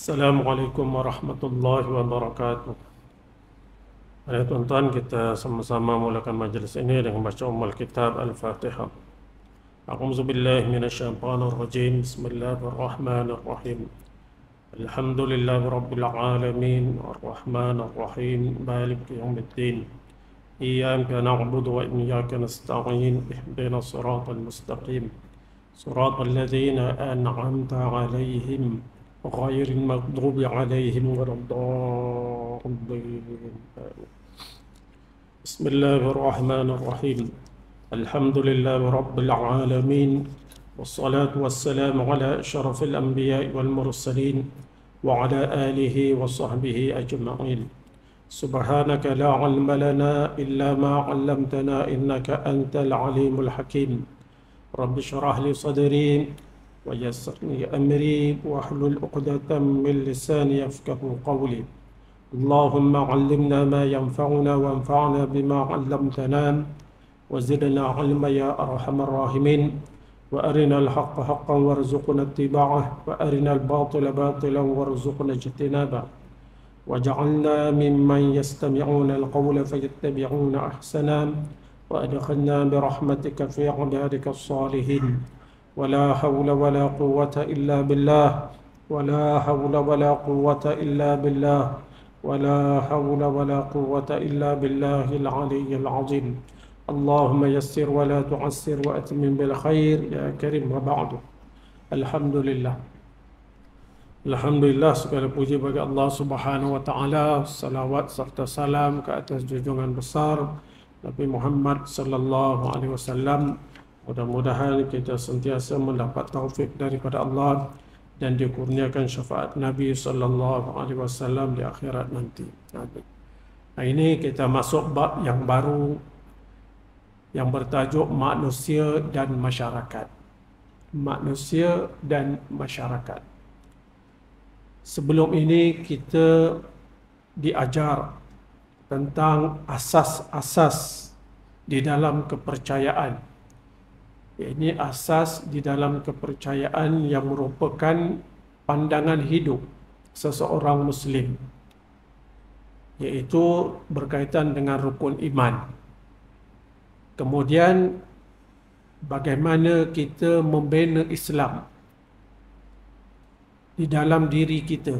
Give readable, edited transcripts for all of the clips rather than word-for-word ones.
Assalamualaikum warahmatullahi wabarakatuh. Mari tuan-tuan, kita sama-sama mulakan majlis ini dengan baca ummul kitab Al-Fatihah. A'udzu billahi minasyaitonir rajim. Bismillahirrahmanirrahim. Alhamdulillahi rabbil alamin, arrahmanir rahim, maliki yaumiddin. Iyyaka na'budu wa iyyaka nasta'in. Ihdinas siratal mustaqim. Siratal ladzina an'amta 'alaihim غير المغضوب عليهم ولا الضالين. بسم الله الرحمن الرحيم. الحمد لله رب العالمين، والصلاة والسلام على أشرف الأنبياء والمرسلين وعلى آله وصحبه أجمعين. سبحانك لا علم لنا إلا ما علمتنا إنك أنت العليم الحكيم. رب اشرح لي صدري ويسر لي أمري واحلل عقدة من لساني يفقه قولي. اللهم علمنا ما ينفعنا وانفعنا بما علمتنا وزدنا علما يا أرحم الراحمين. وأرنا الحق حقا وارزقنا اتباعه وأرنا الباطل باطلا وارزقنا اجتنابه وجعلنا ممن يستمعون القول فيتبعون أحسنا وأدخلنا برحمتك في عبادك الصالحين. ولا حول ولا قوة إلا بالله ولا حول ولا قوة إلا بالله ولا حول ولا قوة إلا بالله العلي العظيم. اللهم يسر ولا تعسر وأتمم بالخير يا كريم. وبعد. Alhamdulillah. Alhamdulillah, segala puji bagi Allah Subhanahu wa taala. Salawat serta salam ke atas junjungan besar Nabi Muhammad sallallahu alaihi wasallam. Mudah-mudahan kita sentiasa mendapat taufik daripada Allah dan dikurniakan syafaat Nabi sallallahu alaihi wasallam di akhirat nanti. Amin. Nah, ini kita masuk bab yang baru yang bertajuk manusia dan masyarakat. Manusia dan masyarakat. Sebelum ini kita diajar tentang asas-asas di dalam kepercayaan. Ini asas di dalam kepercayaan yang merupakan pandangan hidup seseorang Muslim, iaitu berkaitan dengan rukun iman. Kemudian bagaimana kita membina Islam di dalam diri kita,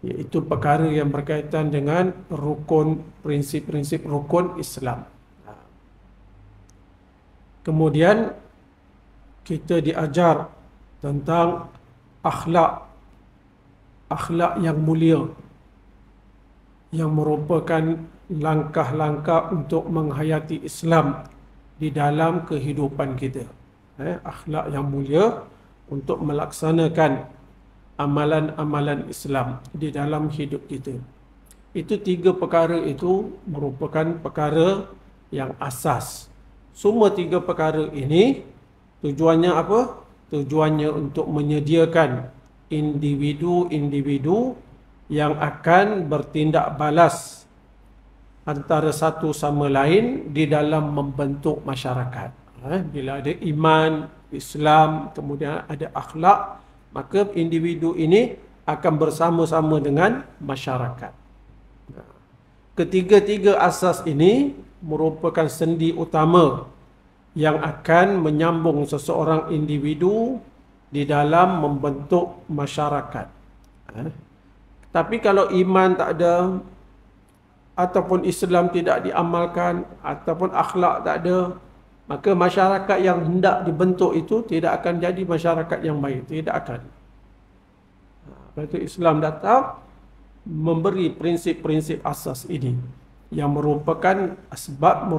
iaitu perkara yang berkaitan dengan rukun, prinsip-prinsip rukun Islam. Kemudian kita diajar tentang akhlak yang mulia, yang merupakan langkah-langkah untuk menghayati Islam di dalam kehidupan kita. Akhlak yang mulia untuk melaksanakan amalan-amalan Islam di dalam hidup kita. Itu tiga perkara itu merupakan perkara yang asas. Semua tiga perkara ini tujuannya apa? Tujuannya untuk menyediakan individu-individu yang akan bertindak balas antara satu sama lain di dalam membentuk masyarakat. Bila ada iman, Islam, kemudian ada akhlak, maka individu ini akan bersama-sama dengan masyarakat. Ketiga-tiga asas ini merupakan sendi utama yang akan menyambung seseorang individu di dalam membentuk masyarakat. Tapi kalau iman tak ada, ataupun Islam tidak diamalkan, ataupun akhlak tak ada, maka masyarakat yang hendak dibentuk itu tidak akan jadi masyarakat yang baik. Tidak akan. Lepas itu Islam datang memberi prinsip-prinsip asas ini yang merupakan sebab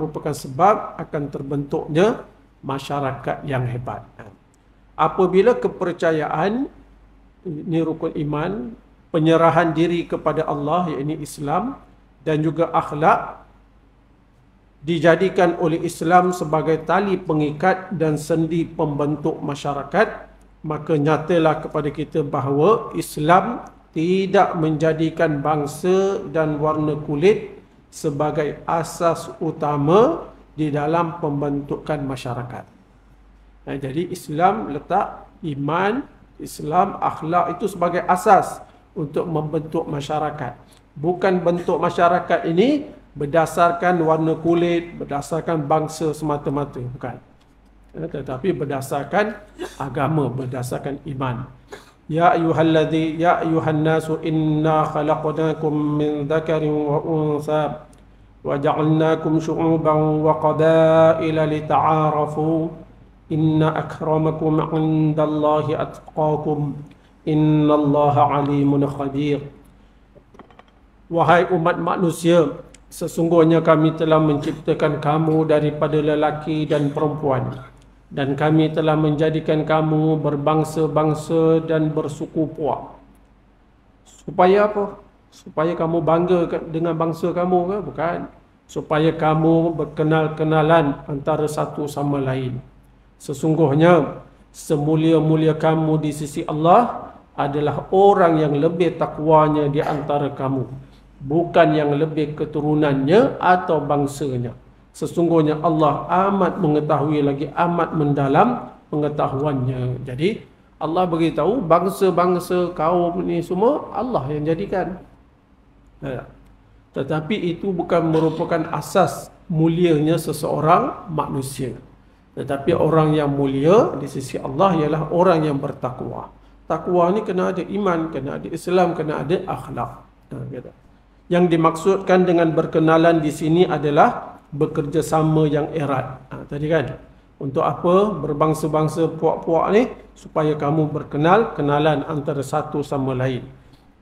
akan terbentuknya masyarakat yang hebat. Apabila kepercayaan, ini rukun iman, penyerahan diri kepada Allah, iaitu Islam, dan juga akhlak dijadikan oleh Islam sebagai tali pengikat dan sendi pembentuk masyarakat, maka nyatalah kepada kita bahawa Islam tidak menjadikan bangsa dan warna kulit sebagai asas utama di dalam pembentukan masyarakat. Jadi Islam letak iman, Islam, akhlak itu sebagai asas untuk membentuk masyarakat. Bukan bentuk masyarakat ini berdasarkan warna kulit, berdasarkan bangsa semata-mata, bukan. Tetapi berdasarkan agama, berdasarkan iman. Ya ayuhan nasu inna khalaqnakum min dzakarin wa untha wa ja'alnakum syu'uban wa qabaila lita'arafu inna akramakum 'indallahi atqakum innallaha 'alimun khabir. Wahai umat manusia, sesungguhnya kami telah menciptakan kamu daripada lelaki dan perempuan, dan kami telah menjadikan kamu berbangsa-bangsa dan bersuku puak. Supaya apa? Supaya kamu bangga dengan bangsa kamu ke? Bukan. Supaya kamu berkenal-kenalan antara satu sama lain. Sesungguhnya semulia-mulia kamu di sisi Allah adalah orang yang lebih takwanya di antara kamu, bukan yang lebih keturunannya atau bangsanya. Sesungguhnya Allah amat mengetahui lagi amat mendalam pengetahuannya. Jadi Allah beritahu bangsa-bangsa kaum ni semua Allah yang jadikan. Tetapi itu bukan merupakan asas mulianya seseorang manusia. Tetapi orang yang mulia di sisi Allah ialah orang yang bertakwa. Takwa ni kena ada iman, kena ada Islam, kena ada akhlak. Yang dimaksudkan dengan berkenalan di sini adalah bekerjasama yang erat. Tadi kan, untuk apa berbangsa-bangsa puak-puak ni? Supaya kamu kenalan antara satu sama lain.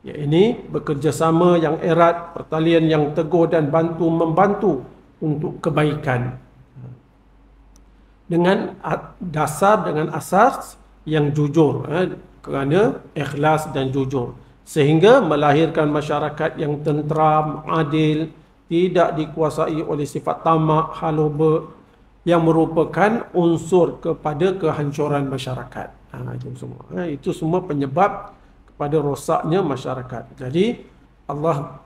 Ya, ini bekerjasama yang erat, pertalian yang teguh dan bantu-membantu untuk kebaikan. Dengan dasar, dengan asas yang jujur, kerana ikhlas dan jujur. Sehingga melahirkan masyarakat yang tenteram, adil, tidak dikuasai oleh sifat tamak, haloba yang merupakan unsur kepada kehancuran masyarakat. Itu semua penyebab kepada rosaknya masyarakat. Jadi Allah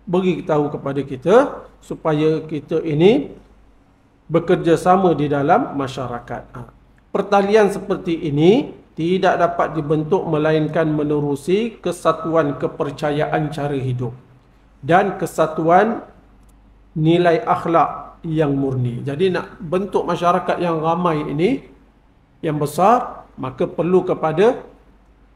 beritahu kepada kita supaya kita ini bekerjasama di dalam masyarakat. Pertalian seperti ini tidak dapat dibentuk melainkan menerusi kesatuan kepercayaan cara hidup dan kesatuan nilai akhlak yang murni. Jadi nak bentuk masyarakat yang ramai ini, yang besar, maka perlu kepada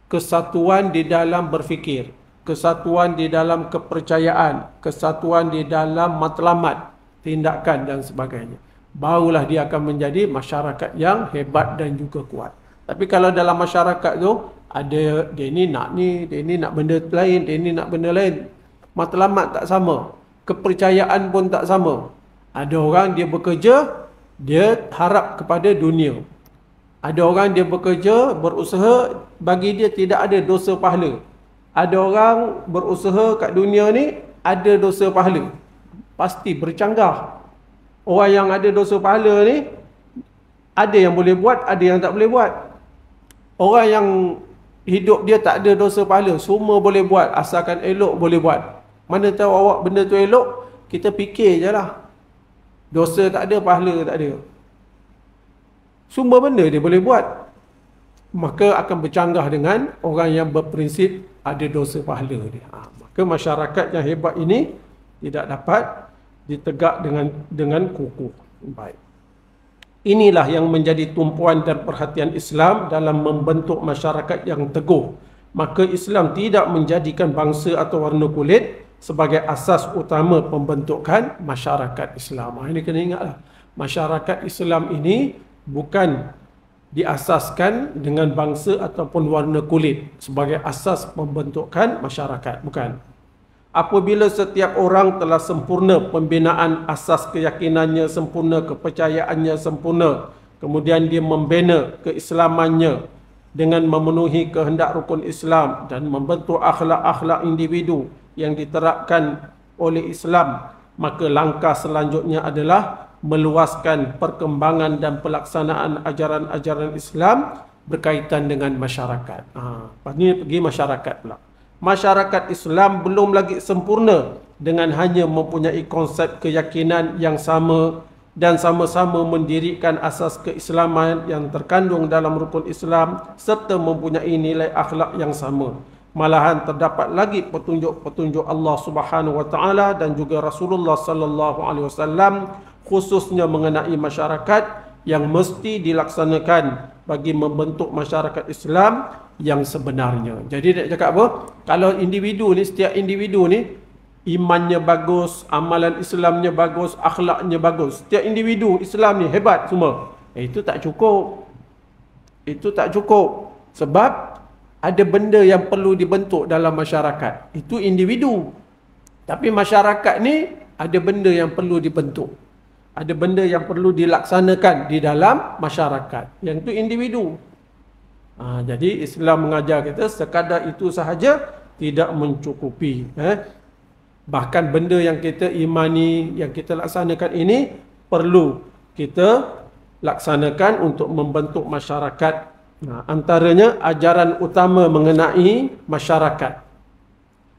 kesatuan di dalam berfikir, kesatuan di dalam kepercayaan, kesatuan di dalam matlamat, tindakan dan sebagainya. Barulah dia akan menjadi masyarakat yang hebat dan juga kuat. Tapi kalau dalam masyarakat tu ada dia ni nak benda lain, dia ni nak benda lain, matlamat tak sama, kepercayaan pun tak sama. Ada orang dia bekerja, dia harap kepada dunia. Ada orang dia bekerja, berusaha, bagi dia tidak ada dosa pahala. Ada orang berusaha kat dunia ni, ada dosa pahala. Pasti bercanggah. Orang yang ada dosa pahala ni, ada yang boleh buat, ada yang tak boleh buat. Orang yang hidup dia tak ada dosa pahala, semua boleh buat, asalkan elok boleh buat. Mana tahu awak benda tu elok, kita fikir je lah. Dosa tak ada, pahala tak ada. Semua benda dia boleh buat. Maka akan bercanggah dengan orang yang berprinsip ada dosa pahala dia. Maka masyarakat yang hebat ini tidak dapat ditegak dengan kukuh. Baik. Inilah yang menjadi tumpuan dan perhatian Islam dalam membentuk masyarakat yang teguh. Maka Islam tidak menjadikan bangsa atau warna kulit sebagai asas utama pembentukan masyarakat Islam. Ini kena ingatlah. Masyarakat Islam ini bukan diasaskan dengan bangsa ataupun warna kulit sebagai asas pembentukan masyarakat. Bukan. Apabila setiap orang telah sempurna pembinaan asas keyakinannya sempurna, kepercayaannya sempurna, kemudian dia membina keislamannya dengan memenuhi kehendak rukun Islam dan membentuk akhlak-akhlak individu yang diterapkan oleh Islam, maka langkah selanjutnya adalah meluaskan perkembangan dan pelaksanaan ajaran-ajaran Islam berkaitan dengan masyarakat. Ini pergi masyarakat pula. Masyarakat Islam belum lagi sempurna dengan hanya mempunyai konsep keyakinan yang sama, dan sama-sama mendirikan asas keislaman yang terkandung dalam rukun Islam serta mempunyai nilai akhlak yang sama. Malahan terdapat lagi petunjuk-petunjuk Allah Subhanahu wa taala dan juga Rasulullah sallallahu alaihi wasallam khususnya mengenai masyarakat yang mesti dilaksanakan bagi membentuk masyarakat Islam yang sebenarnya. Jadi dia cakap apa? Kalau individu ni, setiap individu ni imannya bagus, amalan Islamnya bagus, akhlaknya bagus. Setiap individu Islam ni hebat semua. Itu tak cukup. Itu tak cukup. Sebab ada benda yang perlu dibentuk dalam masyarakat. Itu individu. Tapi masyarakat ni ada benda yang perlu dibentuk. Ada benda yang perlu dilaksanakan di dalam masyarakat. Yang itu individu. Jadi Islam mengajar kita sekadar itu sahaja tidak mencukupi. Bahkan benda yang kita imani, yang kita laksanakan ini perlu kita laksanakan untuk membentuk masyarakat. Antaranya ajaran utama mengenai masyarakat.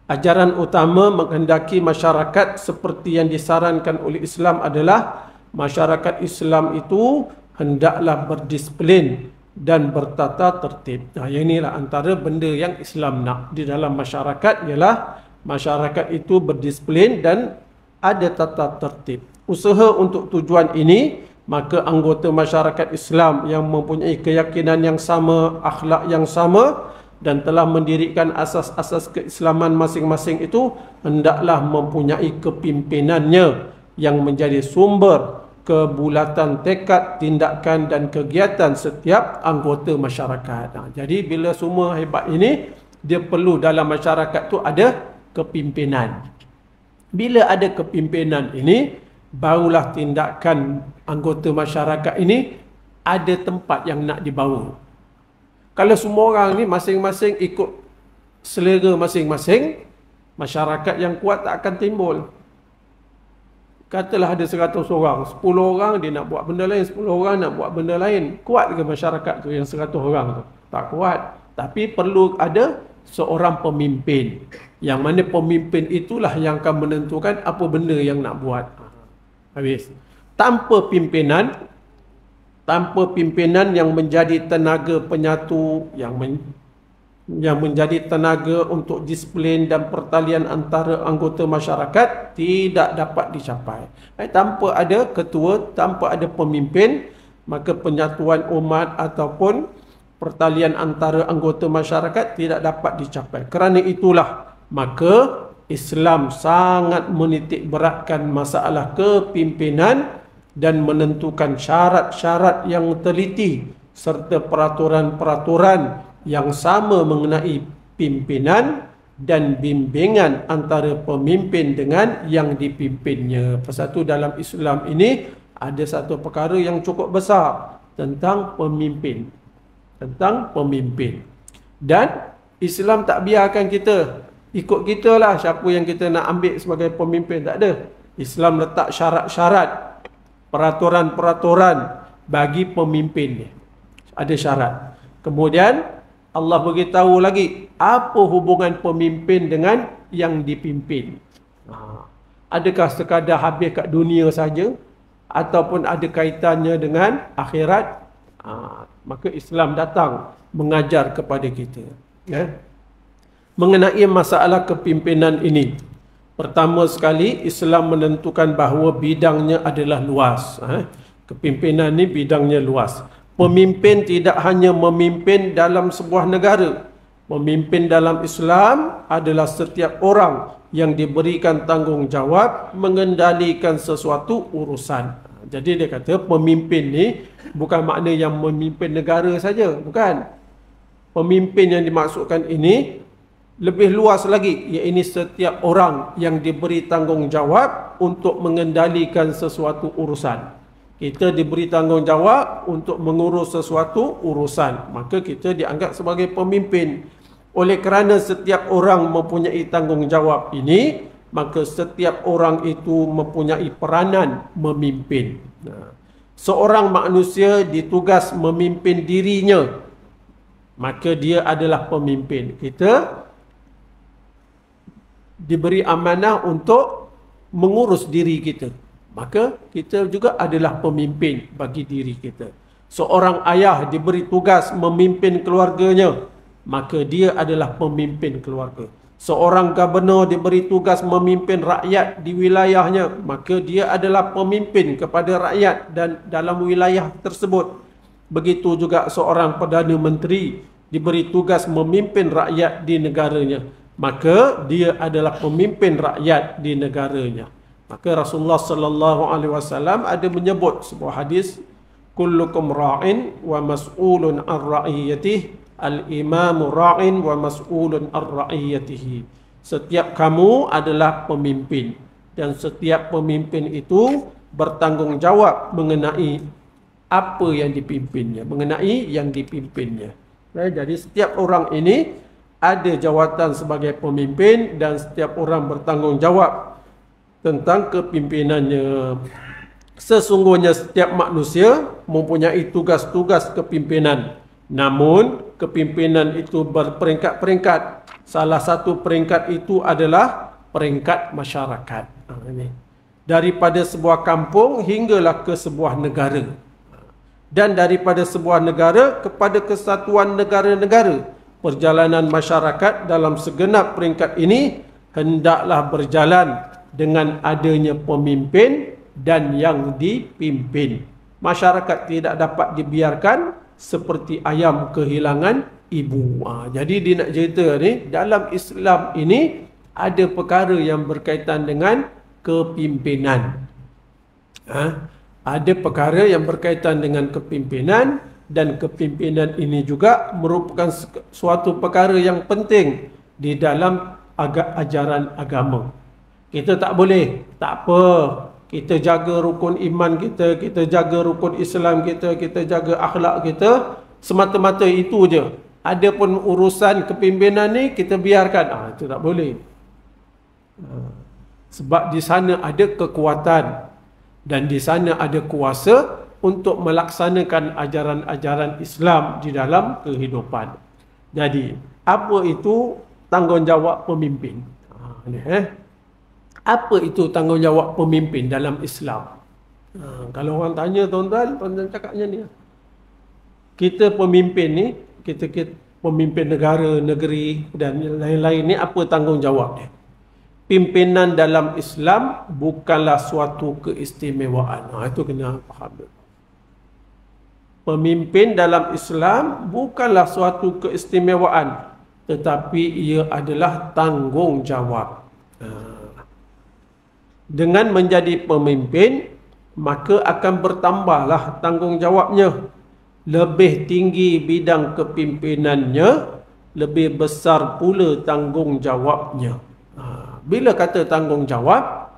Ajaran utama menghendaki masyarakat seperti yang disarankan oleh Islam adalah masyarakat Islam itu hendaklah berdisiplin dan bertata tertib. Yang inilah antara benda yang Islam nak di dalam masyarakat, ialah masyarakat itu berdisiplin dan ada tata tertib. Usaha untuk tujuan ini, maka anggota masyarakat Islam yang mempunyai keyakinan yang sama, akhlak yang sama dan telah mendirikan asas-asas keislaman masing-masing itu hendaklah mempunyai kepimpinannya yang menjadi sumber kebulatan tekad, tindakan dan kegiatan setiap anggota masyarakat. Jadi bila semua hebat ini, dia perlu dalam masyarakat tu ada kepimpinan. Bila ada kepimpinan ini, barulah tindakan anggota masyarakat ini ada tempat yang nak dibawa. Kalau semua orang ni masing-masing ikut selera masing-masing, masyarakat yang kuat tak akan timbul. Katalah ada 100 orang, 10 orang dia nak buat benda lain, 10 orang nak buat benda lain. Kuat ke masyarakat tu yang 100 orang tu? Tak kuat. Tapi perlu ada seorang pemimpin. Yang mana pemimpin itulah yang akan menentukan apa benda yang nak buat. Habis. Tanpa pimpinan yang menjadi tenaga penyatu, yang menjadi tenaga untuk disiplin dan pertalian antara anggota masyarakat tidak dapat dicapai. Tanpa ada ketua, tanpa ada pemimpin, maka penyatuan umat ataupun pertalian antara anggota masyarakat tidak dapat dicapai. Kerana itulah maka Islam sangat menitik beratkan masalah kepimpinan dan menentukan syarat-syarat yang teliti serta peraturan-peraturan yang sama mengenai pimpinan dan bimbingan antara pemimpin dengan yang dipimpinnya. Pasal itu dalam Islam ini ada satu perkara yang cukup besar tentang pemimpin. Tentang pemimpin. Dan Islam tak biarkan kita ikut kita lah siapa yang kita nak ambil sebagai pemimpin. Tak ada. Islam letak syarat-syarat, peraturan-peraturan bagi pemimpin ni. Ada syarat. Kemudian Allah beritahu lagi apa hubungan pemimpin dengan yang dipimpin. Adakah sekadar habis kat dunia saja ataupun ada kaitannya dengan akhirat? Maka Islam datang mengajar kepada kita. Mengenai masalah kepimpinan ini, pertama sekali Islam menentukan bahawa bidangnya adalah luas. Kepimpinan ni bidangnya luas. Pemimpin tidak hanya memimpin dalam sebuah negara. Pemimpin dalam Islam adalah setiap orang yang diberikan tanggungjawab mengendalikan sesuatu urusan. Jadi dia kata pemimpin ni bukan makna yang memimpin negara saja, bukan. Pemimpin yang dimaksudkan ini lebih luas lagi, iaitu setiap orang yang diberi tanggungjawab untuk mengendalikan sesuatu urusan. Kita diberi tanggungjawab untuk mengurus sesuatu urusan, maka kita dianggap sebagai pemimpin. Oleh kerana setiap orang mempunyai tanggungjawab ini, maka setiap orang itu mempunyai peranan memimpin. Seorang manusia ditugas memimpin dirinya, maka dia adalah pemimpin. Kita diberi amanah untuk mengurus diri kita. maka kita juga adalah pemimpin bagi diri kita. Seorang ayah diberi tugas memimpin keluarganya, maka dia adalah pemimpin keluarga. Seorang gubernur diberi tugas memimpin rakyat di wilayahnya, maka dia adalah pemimpin kepada rakyat dan dalam wilayah tersebut. Begitu juga seorang Perdana Menteri diberi tugas memimpin rakyat di negaranya, maka dia adalah pemimpin rakyat di negaranya. Maka Rasulullah sallallahu alaihi wasallam ada menyebut sebuah hadis, kullukum ra'in wa mas'ulun an ra'iyatihi, al-imamu ra'in wa mas'ulun an ra'iyatihi. Setiap kamu adalah pemimpin dan setiap pemimpin itu bertanggungjawab mengenai apa yang dipimpinnya, mengenai yang dipimpinnya. Jadi setiap orang ini ada jawatan sebagai pemimpin dan setiap orang bertanggungjawab tentang kepimpinannya. Sesungguhnya setiap manusia mempunyai tugas-tugas kepimpinan. Namun kepimpinan itu berperingkat-peringkat. Salah satu peringkat itu adalah peringkat masyarakat. Daripada sebuah kampung hinggalah ke sebuah negara. Dan daripada sebuah negara kepada kesatuan negara-negara. Perjalanan masyarakat dalam segenap peringkat ini hendaklah berjalan dengan adanya pemimpin dan yang dipimpin. Masyarakat tidak dapat dibiarkan seperti ayam kehilangan ibu. Jadi dia nak cerita ni, dalam Islam ini ada perkara yang berkaitan dengan kepimpinan. Ada perkara yang berkaitan dengan kepimpinan, dan kepimpinan ini juga merupakan suatu perkara yang penting di dalam ajaran agama. Kita tak boleh, tak apa, kita jaga rukun iman kita, kita jaga rukun Islam kita, kita jaga akhlak kita, semata-mata itu je. Adapun urusan kepimpinan ni kita biarkan, itu tak boleh. Sebab di sana ada kekuatan dan di sana ada kuasa untuk melaksanakan ajaran-ajaran Islam di dalam kehidupan. Jadi, apa itu tanggungjawab pemimpin? Apa itu tanggungjawab pemimpin dalam Islam? Kalau orang tanya tuan-tuan, tuan-tuan cakapnya ni. Kita pemimpin ni, kita pemimpin negara, negeri dan lain-lain ni, apa tanggungjawab dia? Pimpinan dalam Islam bukanlah suatu keistimewaan. Itu kena faham. Pemimpin dalam Islam bukanlah suatu keistimewaan, tetapi ia adalah tanggungjawab. Dengan menjadi pemimpin, maka akan bertambahlah tanggungjawabnya. Lebih tinggi bidang kepimpinannya, lebih besar pula tanggungjawabnya. Bila kata tanggungjawab,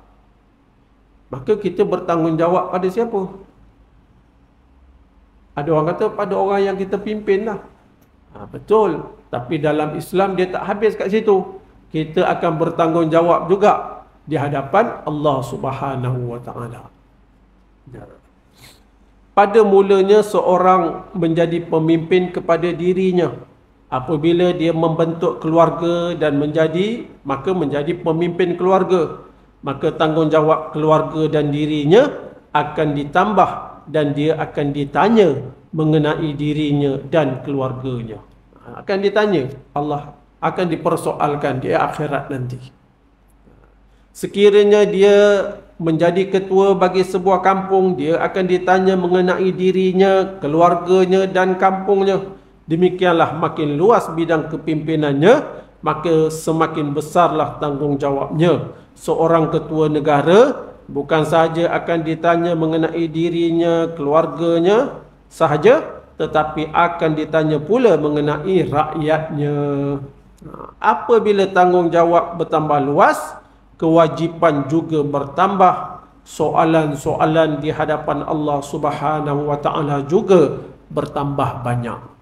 maka kita bertanggungjawab pada siapa? Ada orang kata pada orang yang kita pimpin lah. Betul. Tapi dalam Islam dia tak habis kat situ. Kita akan bertanggungjawab juga di hadapan Allah Subhanahu wa Ta'ala. Pada mulanya seorang menjadi pemimpin kepada dirinya. Apabila dia membentuk keluarga dan maka menjadi pemimpin keluarga, maka tanggungjawab keluarga dan dirinya akan ditambah dan dia akan ditanya mengenai dirinya dan keluarganya. Akan ditanya, Allah akan dipersoalkan di akhirat nanti. Sekiranya dia menjadi ketua bagi sebuah kampung, dia akan ditanya mengenai dirinya, keluarganya dan kampungnya. Demikianlah makin luas bidang kepimpinannya, maka semakin besarlah tanggungjawabnya. Seorang ketua negara bukan sahaja akan ditanya mengenai dirinya, keluarganya sahaja, tetapi akan ditanya pula mengenai rakyatnya. Apabila tanggungjawab bertambah luas, kewajipan juga bertambah. Soalan-soalan di hadapan Allah Subhanahu wa Ta'ala juga bertambah banyak.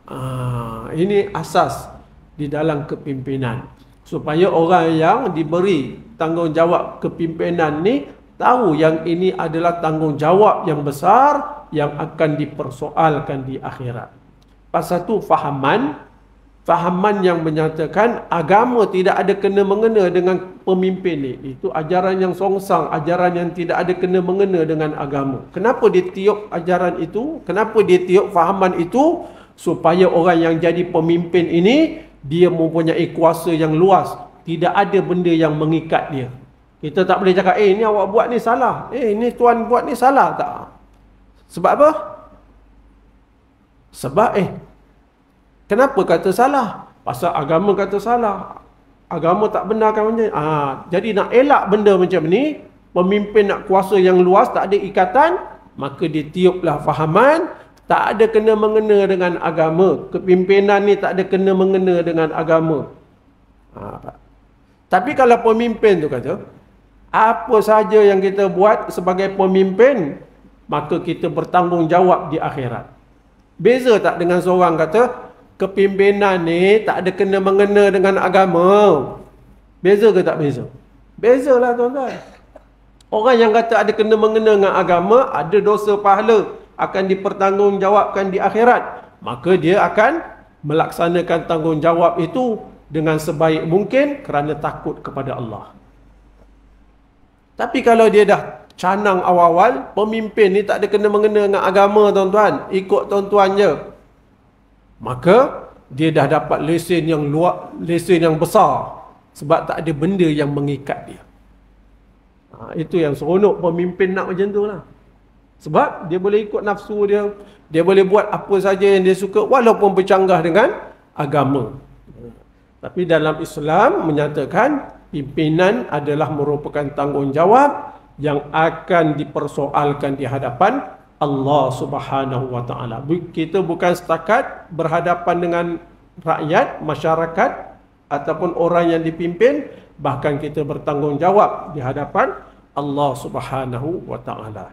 Ini asas di dalam kepimpinan, supaya orang yang diberi tanggungjawab kepimpinan ni tahu yang ini adalah tanggungjawab yang besar yang akan dipersoalkan di akhirat. Pasal tu fahaman fahaman yang menyatakan agama tidak ada kena-mengena dengan pemimpin ni. Itu ajaran yang songsang, ajaran yang tidak ada kena-mengena dengan agama. Kenapa dia tiup ajaran itu? Kenapa dia tiup fahaman itu? Supaya orang yang jadi pemimpin ini, dia mempunyai kuasa yang luas. Tidak ada benda yang mengikat dia. Kita tak boleh cakap, ni awak buat ni salah. Ni tuan buat ni salah. Tak. Sebab apa? Sebab kenapa kata salah? Pasal agama kata salah. Agama tak benarkan macam ni. Jadi nak elak benda macam ni, pemimpin nak kuasa yang luas, tak ada ikatan, maka dia tiuplah fahaman, tak ada kena-mengena dengan agama. Kepimpinan ni tak ada kena-mengena dengan agama. Tapi kalau pemimpin tu kata, apa sahaja yang kita buat sebagai pemimpin, maka kita bertanggungjawab di akhirat. Beza tak dengan seorang kata, kepimpinan ni tak ada kena-mengena dengan agama? Beza ke tak beza? Bezalah tuan-tuan. Orang yang kata ada kena-mengena dengan agama, ada dosa pahala, akan dipertanggungjawabkan di akhirat. Maka dia akan melaksanakan tanggungjawab itu dengan sebaik mungkin kerana takut kepada Allah. Tapi kalau dia dah canang awal-awal, pemimpin ni tak ada kena-mengena dengan agama tuan-tuan, ikut tuan-tuan je, maka dia dah dapat lesen yang luar, lesen yang besar, sebab tak ada benda yang mengikat dia. Itu yang seronok pemimpin nak macam tu lah. Sebab dia boleh ikut nafsu dia, dia boleh buat apa saja yang dia suka walaupun bercanggah dengan agama. Tapi dalam Islam menyatakan pimpinan adalah merupakan tanggungjawab yang akan dipersoalkan di hadapan Allah Subhanahu wa taala. Kita bukan setakat berhadapan dengan rakyat, masyarakat ataupun orang yang dipimpin, bahkan kita bertanggungjawab di hadapan Allah Subhanahu wa taala.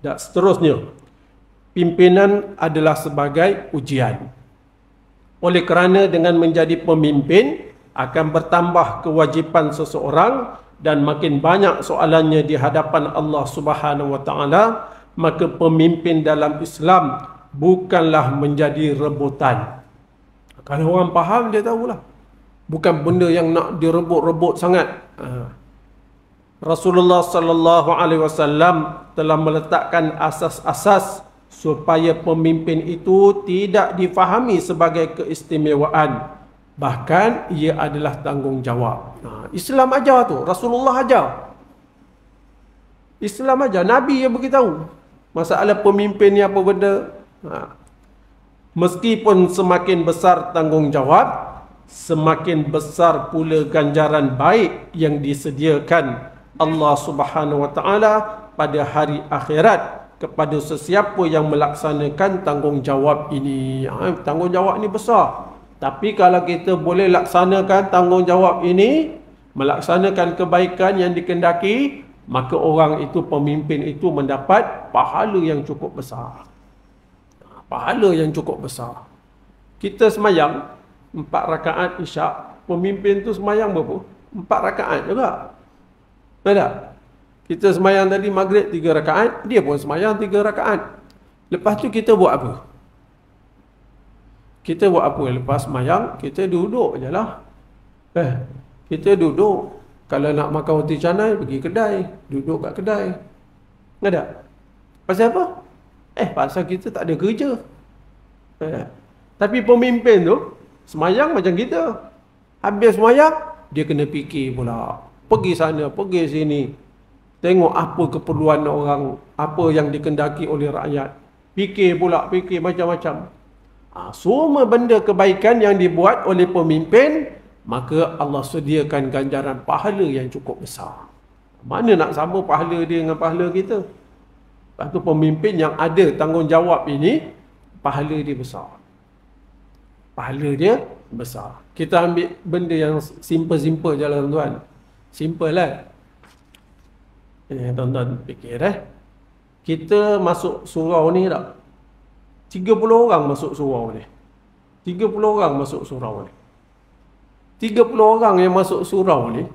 Dan seterusnya, pimpinan adalah sebagai ujian. Oleh kerana dengan menjadi pemimpin akan bertambah kewajipan seseorang dan makin banyak soalannya di hadapan Allah Subhanahu wa taala, maka pemimpin dalam Islam bukanlah menjadi rebutan. Kalau orang faham dia tahulah. Bukan benda yang nak direbut-rebut sangat. Rasulullah sallallahu alaihi wasallam telah meletakkan asas-asas supaya pemimpin itu tidak difahami sebagai keistimewaan, bahkan ia adalah tanggungjawab. Islam ajar tu, Rasulullah ajar. Islam ajar, Nabi yang beritahu masalah pemimpin ni apa benda. Meskipun semakin besar tanggungjawab, semakin besar pula ganjaran baik yang disediakan Allah Subhanahu wa taala pada hari akhirat kepada sesiapa yang melaksanakan tanggungjawab ini. Tanggungjawab ini besar. Tapi kalau kita boleh laksanakan tanggungjawab ini, melaksanakan kebaikan yang dikehendaki, maka orang itu, pemimpin itu mendapat pahala yang cukup besar. Pahala yang cukup besar. Kita semayang 4 rakaat isyak, pemimpin tu semayang berapa? 4 rakaat juga. Tak? Kita semayang tadi maghrib 3 rakaat, dia pun semayang 3 rakaat. Lepas tu kita buat apa? Kita buat apa? Lepas semayang, kita duduk je lah. Kita duduk. Kalau nak makan roti canai, pergi kedai. Duduk kat kedai. Ada? Pasal apa? Pasal kita tak ada kerja. Tapi pemimpin tu, semayang macam kita. Habis semayang, dia kena fikir pula. Pergi sana, pergi sini. Tengok apa keperluan orang, apa yang dikehendaki oleh rakyat. Fikir pula, fikir macam-macam. Semua benda kebaikan yang dibuat oleh pemimpin, maka Allah sediakan ganjaran pahala yang cukup besar. Mana nak sama pahala dia dengan pahala kita? Lepas tu pemimpin yang ada tanggungjawab ini, pahala dia besar. Pahala dia besar. Kita ambil benda yang simple-simple je lah tuan-tuan. Simple lah. Tuan-tuan fikir kita masuk surau ni tak? 30 orang masuk surau ni. 30 orang masuk surau ni. 30 orang yang masuk surau ni,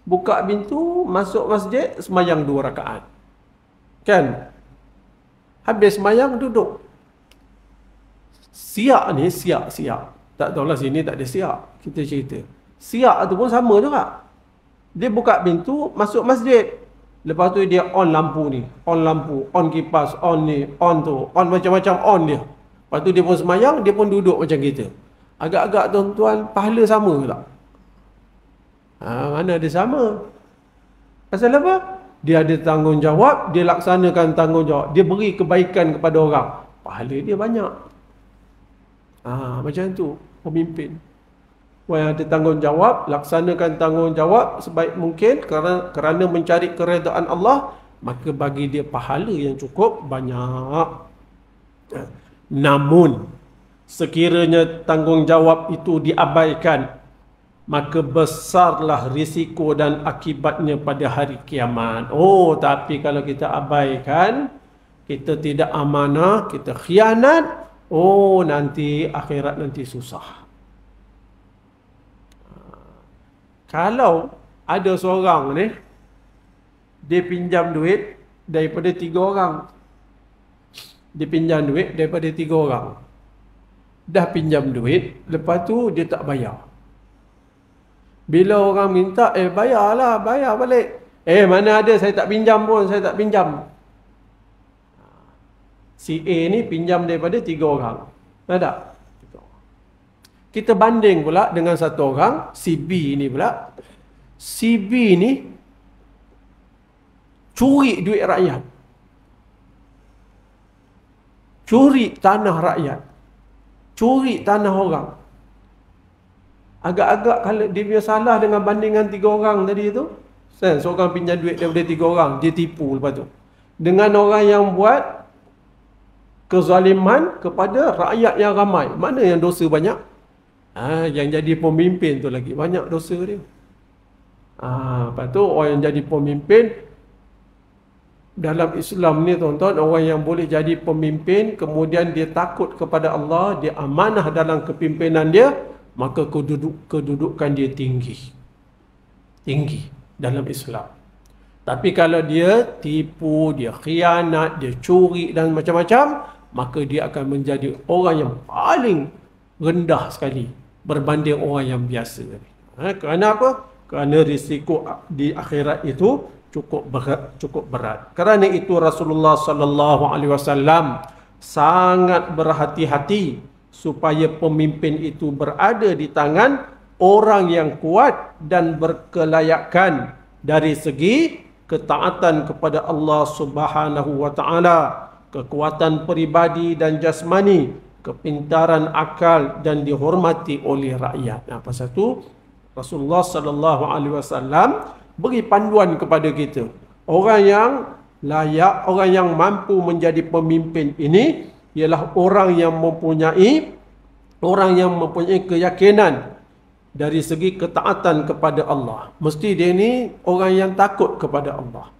buka pintu, masuk masjid, semayang 2 rakaat. Kan? Habis semayang, duduk. Siap ni, siap. Tak tahulah sini tak ada siak. Kita cerita. Siak tu pun sama juga. Dia buka pintu, masuk masjid. Lepas tu dia on lampu ni. On lampu, on kipas, on ni, on tu. On macam-macam on dia. Lepas tu dia pun semayang, dia pun duduk macam kita. Agak-agak tuan-tuan, pahala sama ke tak? Mana ada sama? Pasal apa? Dia ada tanggungjawab, dia laksanakan tanggungjawab. Dia beri kebaikan kepada orang. Pahala dia banyak. Macam tu pemimpin. Orang yang ada tanggungjawab, laksanakan tanggungjawab sebaik mungkin kerana mencari keredaan Allah, maka bagi dia pahala yang cukup banyak. Namun sekiranya tanggungjawab itu diabaikan, maka besarlah risiko dan akibatnya pada hari kiamat. Tapi kalau kita abaikan, kita tidak amanah, kita khianat, nanti akhirat nanti susah. Kalau ada seorang ni, dia pinjam duit daripada 3 orang. Dia pinjam duit daripada 3 orang. Dah pinjam duit, lepas tu dia tak bayar. Bila orang minta, bayarlah, bayar balik. Mana ada, saya tak pinjam pun, saya tak pinjam. Si A ni pinjam daripada 3 orang. Ada? Kita banding pula dengan satu orang, si B ni pula. Si B ni curi duit rakyat. Curi tanah rakyat. Curi tanah orang. Agak-agak kalau dia punya salah dengan bandingan 3 orang tadi tu. Seorang pinjam duit daripada 3 orang, dia tipu lepas tu. Dengan orang yang buat kezaliman kepada rakyat yang ramai. Mana yang dosa banyak? Yang jadi pemimpin tu lagi banyak dosa dia. Lepas tu orang yang jadi pemimpin dalam Islam ni tuan-tuan, orang yang boleh jadi pemimpin kemudian dia takut kepada Allah, dia amanah dalam kepimpinan dia, maka kedudukan dia tinggi dalam Islam. Tapi kalau dia tipu, dia khianat, dia curi dan macam-macam, maka dia akan menjadi orang yang paling rendah sekali berbanding orang yang biasa. Kerana apa? Kerana risiko di akhirat itu cukup berat. Kerana itu Rasulullah sallallahu alaihi wasallam sangat berhati-hati supaya pemimpin itu berada di tangan orang yang kuat dan berkelayakan dari segi ketaatan kepada Allah Subhanahu wa taala, kekuatan peribadi dan jasmani, kepintaran akal dan dihormati oleh rakyat. Pasal tu Rasulullah sallallahu alaihi wasallam beri panduan kepada kita. Orang yang layak, orang yang mampu menjadi pemimpin ini ialah orang yang mempunyai keyakinan dari segi ketaatan kepada Allah. Mesti dia ni orang yang takut kepada Allah.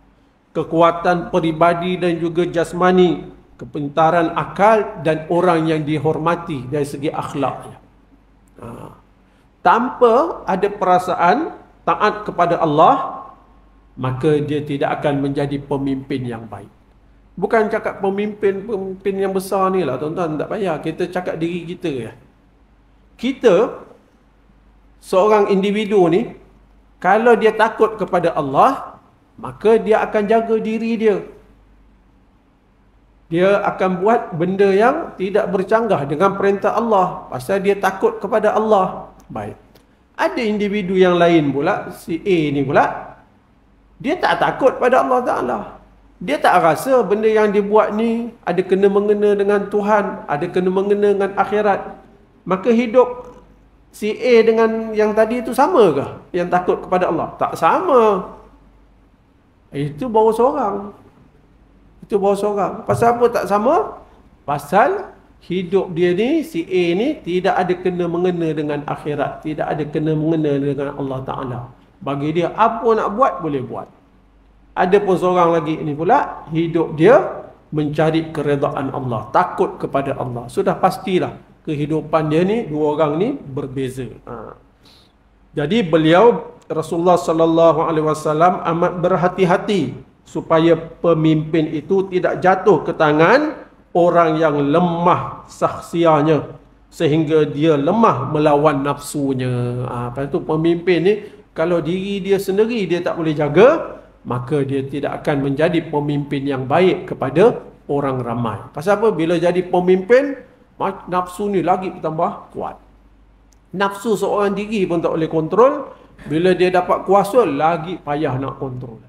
Kekuatan peribadi dan juga jasmani, kepintaran akal dan orang yang dihormati dari segi akhlaknya. Tanpa ada perasaan taat kepada Allah, maka dia tidak akan menjadi pemimpin yang baik. Bukan cakap pemimpin yang besar ni lah tuan-tuan, tak payah. Kita cakap diri kita ya. Kita, seorang individu ni, kalau dia takut kepada Allah, maka dia akan jaga diri dia. Dia akan buat benda yang tidak bercanggah dengan perintah Allah. Pasal dia takut kepada Allah. Baik. Ada individu yang lain pula, si A ni pula, dia tak takut pada Allah Ta'ala. Dia tak rasa benda yang dia buat ni ada kena-mengena dengan Tuhan, ada kena-mengena dengan akhirat. Maka hidup si A dengan yang tadi itu sama ke? Yang takut kepada Allah? Tak sama. Itu baru seorang. Pasal apa tak sama? Pasal hidup dia ni, si A ni tidak ada kena-mengena dengan akhirat, tidak ada kena-mengena dengan Allah Ta'ala. Bagi dia apa nak buat, boleh buat. Ada pun seorang lagi ini pula, hidup dia mencari keredaan Allah, takut kepada Allah. Sudah pastilah kehidupan dia ni, dua orang ni berbeza. Jadi beliau Rasulullah sallallahu alaihi wasallam amat berhati-hati supaya pemimpin itu tidak jatuh ke tangan orang yang lemah saksianya, sehingga dia lemah melawan nafsunya. Lepas tu pemimpin ni kalau diri dia sendiri dia tak boleh jaga, maka dia tidak akan menjadi pemimpin yang baik kepada orang ramai. Pasal apa? Bila jadi pemimpin, nafsu ni lagi bertambah kuat. Nafsu seorang diri pun tak boleh kontrol. Bila dia dapat kuasa, lagi payah nak kontrol.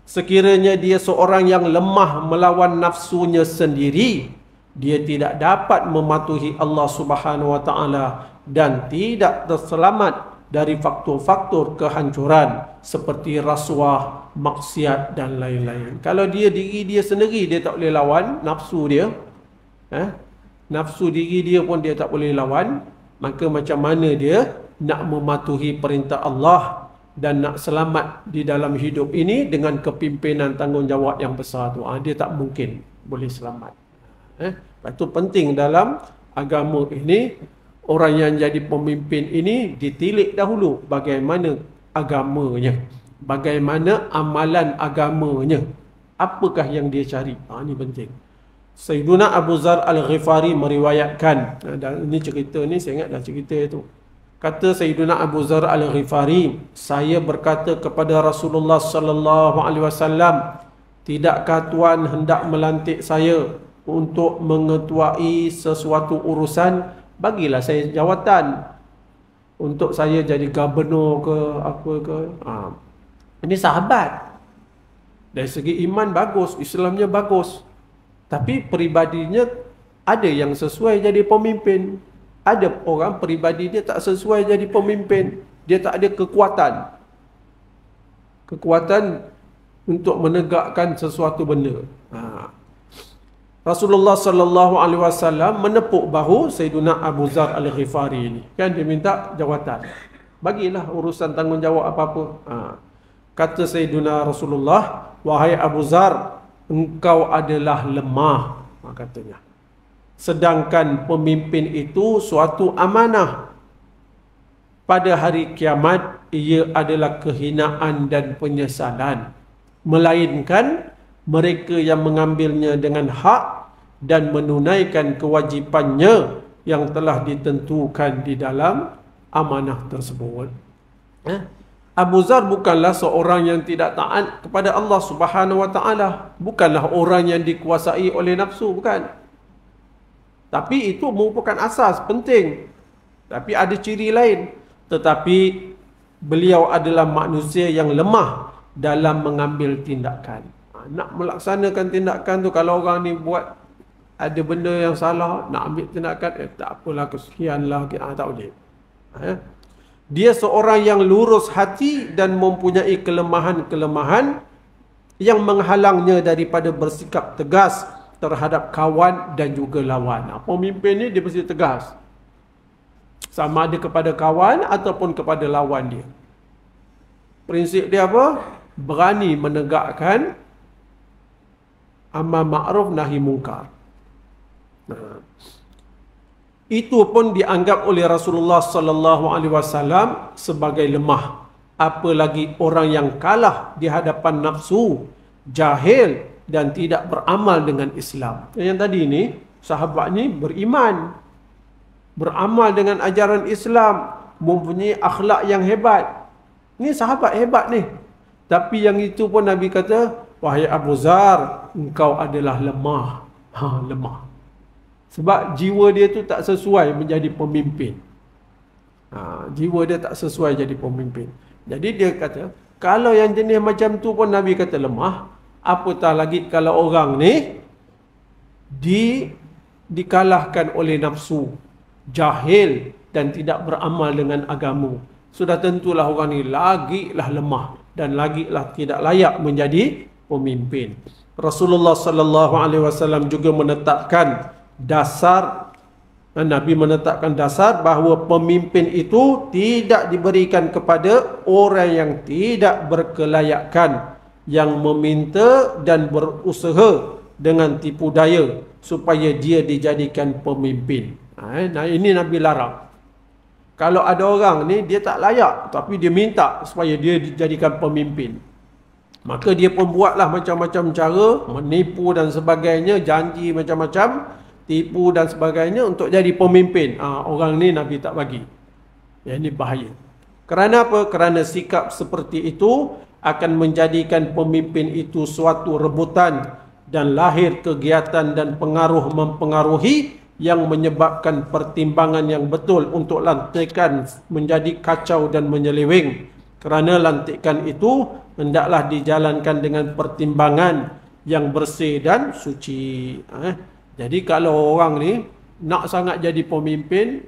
Sekiranya dia seorang yang lemah melawan nafsunya sendiri, dia tidak dapat mematuhi Allah Subhanahu Wa Taala dan tidak terselamat dari faktor-faktor kehancuran seperti rasuah, maksiat dan lain-lain. Kalau diri dia sendiri dia tak boleh lawan nafsu dia, nafsu diri dia pun dia tak boleh lawan, maka macam mana dia nak mematuhi perintah Allah dan nak selamat di dalam hidup ini dengan kepimpinan tanggungjawab yang besar tu? Dia tak mungkin boleh selamat. Lepas tu penting dalam agama ini, orang yang jadi pemimpin ini ditilik dahulu bagaimana agamanya, bagaimana amalan agamanya, apakah yang dia cari. Ini penting. Sayyiduna Abu Zar Al-Ghifari meriwayatkan, dan ini cerita ni saya ingat dah cerita itu. Kata Sayyiduna Abu Zar Al-Ghifari, saya berkata kepada Rasulullah sallallahu alaihi wasallam, tidakkah Tuan hendak melantik saya untuk mengetuai sesuatu urusan? Bagilah saya jawatan untuk saya jadi gubernur ke apa ke. Ini sahabat. Dari segi iman bagus, Islamnya bagus. Tapi peribadinya ada yang sesuai jadi pemimpin. Ada orang peribadi dia tak sesuai jadi pemimpin. Dia tak ada kekuatan. Kekuatan untuk menegakkan sesuatu benda. Rasulullah sallallahu alaihi wasallam menepuk bahu Sayyiduna Abu Zar Al-Ghifari ini. Kan dia minta jawatan. Bagilah urusan tanggungjawab apa-apa. Kata Sayyiduna Rasulullah, wahai Abu Zar, engkau adalah lemah, katanya. Sedangkan pemimpin itu suatu amanah. Pada hari kiamat, ia adalah kehinaan dan penyesalan. Melainkan mereka yang mengambilnya dengan hak dan menunaikan kewajipannya yang telah ditentukan di dalam amanah tersebut. Abu Zar bukanlah seorang yang tidak taat kepada Allah Subhanahu Wa Taala. Bukanlah orang yang dikuasai oleh nafsu, bukan. Tapi itu merupakan asas penting. Tapi ada ciri lain. Tetapi beliau adalah manusia yang lemah dalam mengambil tindakan. Nak melaksanakan tindakan tu, kalau orang ni buat ada benda yang salah, nak ambil tindakan, tak apalah, kesekianlah, tak boleh. Dia seorang yang lurus hati dan mempunyai kelemahan-kelemahan yang menghalangnya daripada bersikap tegas terhadap kawan dan juga lawan. Pemimpin ni dia mesti tegas, sama ada kepada kawan ataupun kepada lawan dia. Prinsip dia apa? Berani menegakkan amar ma'ruf nahi mungkar. Itu pun dianggap oleh Rasulullah sallallahu alaihi wasallam sebagai lemah. Apalagi orang yang kalah di hadapan nafsu, jahil dan tidak beramal dengan Islam. Yang tadi ni, sahabat ni beriman, beramal dengan ajaran Islam, mempunyai akhlak yang hebat. Ni sahabat hebat ni. Tapi yang itu pun Nabi kata, wahai Abu Zar, engkau adalah lemah. Lemah. Sebab jiwa dia tu tak sesuai menjadi pemimpin. Jiwa dia tak sesuai jadi pemimpin. Jadi dia kata, kalau yang jenis macam tu pun Nabi kata lemah, apatah lagi kalau orang ni dikalahkan oleh nafsu, jahil dan tidak beramal dengan agama. Sudah tentulah orang ni lagilah lemah dan lagilah tidak layak menjadi pemimpin. Rasulullah sallallahu alaihi wasallam juga menetapkan dasar, Nabi menetapkan dasar bahawa pemimpin itu tidak diberikan kepada orang yang tidak berkelayakan, yang meminta dan berusaha dengan tipu daya supaya dia dijadikan pemimpin. Nah, ini Nabi larang. Kalau ada orang ni dia tak layak tapi dia minta supaya dia dijadikan pemimpin, maka dia pun buatlah macam-macam cara, menipu dan sebagainya, janji macam-macam. tipu dan sebagainya untuk jadi pemimpin. Orang ni Nabi tak bagi. Yang ini bahaya. Kerana apa? Kerana sikap seperti itu akan menjadikan pemimpin itu suatu rebutan dan lahir kegiatan dan pengaruh mempengaruhi yang menyebabkan pertimbangan yang betul untuk lantikan menjadi kacau dan menyeleweng. Kerana lantikan itu hendaklah dijalankan dengan pertimbangan yang bersih dan suci. Jadi kalau orang ni nak sangat jadi pemimpin,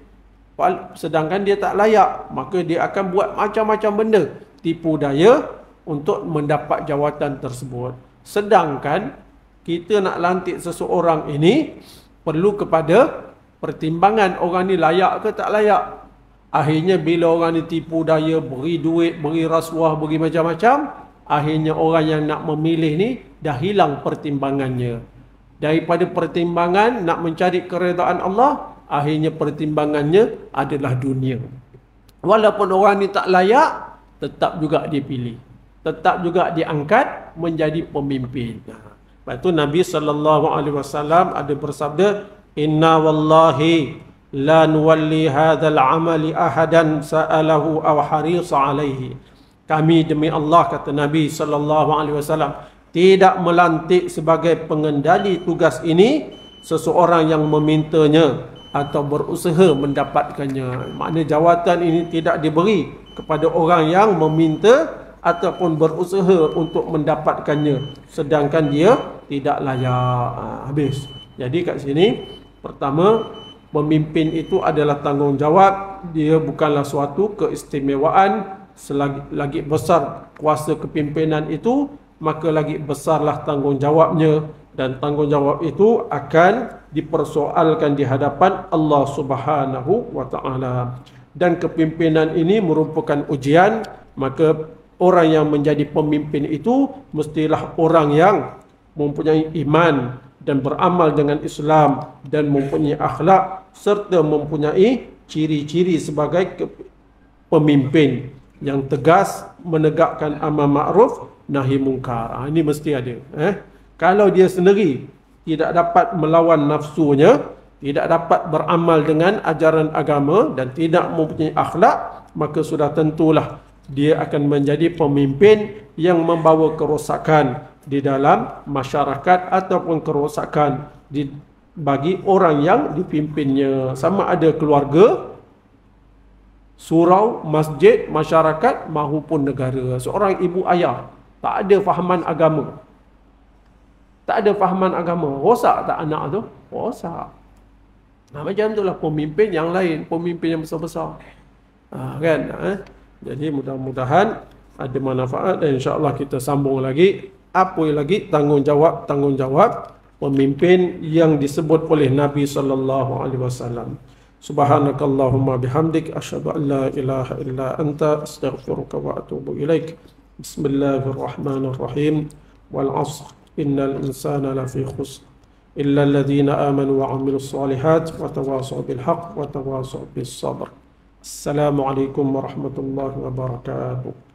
sedangkan dia tak layak, maka dia akan buat macam-macam benda, tipu daya untuk mendapat jawatan tersebut. Sedangkan kita nak lantik seseorang ini perlu kepada pertimbangan orang ni layak ke tak layak. Akhirnya bila orang ni tipu daya, beri duit, beri rasuah, beri macam-macam, akhirnya orang yang nak memilih ni dah hilang pertimbangannya. Daripada pertimbangan nak mencari keredaan Allah, akhirnya pertimbangannya adalah dunia. Walaupun orang ni tak layak, tetap juga dipilih, tetap juga diangkat menjadi pemimpin. Lepas tu Nabi SAW ada bersabda, inna wallahi la nuwalli hadzal amali ahadan sa'alahu aw harisa alaihi. Kami demi Allah, kata Nabi SAW, tidak melantik sebagai pengendali tugas ini seseorang yang memintanya atau berusaha mendapatkannya. Maknanya jawatan ini tidak diberi kepada orang yang meminta ataupun berusaha untuk mendapatkannya, sedangkan dia tidak layak. Habis. Jadi kat sini, pertama, pemimpin itu adalah tanggungjawab. Dia bukanlah suatu keistimewaan. Selagi besar kuasa kepimpinan itu, maka lagi besarlah tanggungjawabnya. Dan tanggungjawab itu akan dipersoalkan di hadapan Allah Subhanahu wa Ta'ala. Dan kepimpinan ini merupakan ujian, maka orang yang menjadi pemimpin itu mestilah orang yang mempunyai iman dan beramal dengan Islam dan mempunyai akhlak serta mempunyai ciri-ciri sebagai pemimpin yang tegas, menegakkan amar ma'ruf nahi mungkar. Ini mesti ada. Kalau dia sendiri tidak dapat melawan nafsunya, tidak dapat beramal dengan ajaran agama dan tidak mempunyai akhlak, maka sudah tentulah dia akan menjadi pemimpin yang membawa kerosakan di dalam masyarakat ataupun kerosakan bagi orang yang dipimpinnya. Sama ada keluarga, surau, masjid, masyarakat mahupun negara. Seorang ibu ayah tak ada fahaman agama, tak ada fahaman agama, rosak tak anak tu? Rosak. Macam itulah pemimpin yang lain, pemimpin yang besar-besar. Kan? Jadi mudah-mudahan ada manfaat dan insya-Allah kita sambung lagi. Apa lagi tanggungjawab pemimpin yang disebut oleh Nabi sallallahu alaihi wasallam. Subhanakallahumma bihamdik asyhadu an la ilaha illa anta astaghfiruka wa atubu ilaik. Bismillahirrahmanirrahim. Wal 'ashr innal insana lafi khusr illa alladhina amanu wa 'amilus solihat wa tawassaw bil haqq wa tawassaw bis sabr. Assalamualaikum warahmatullahi wabarakatuh.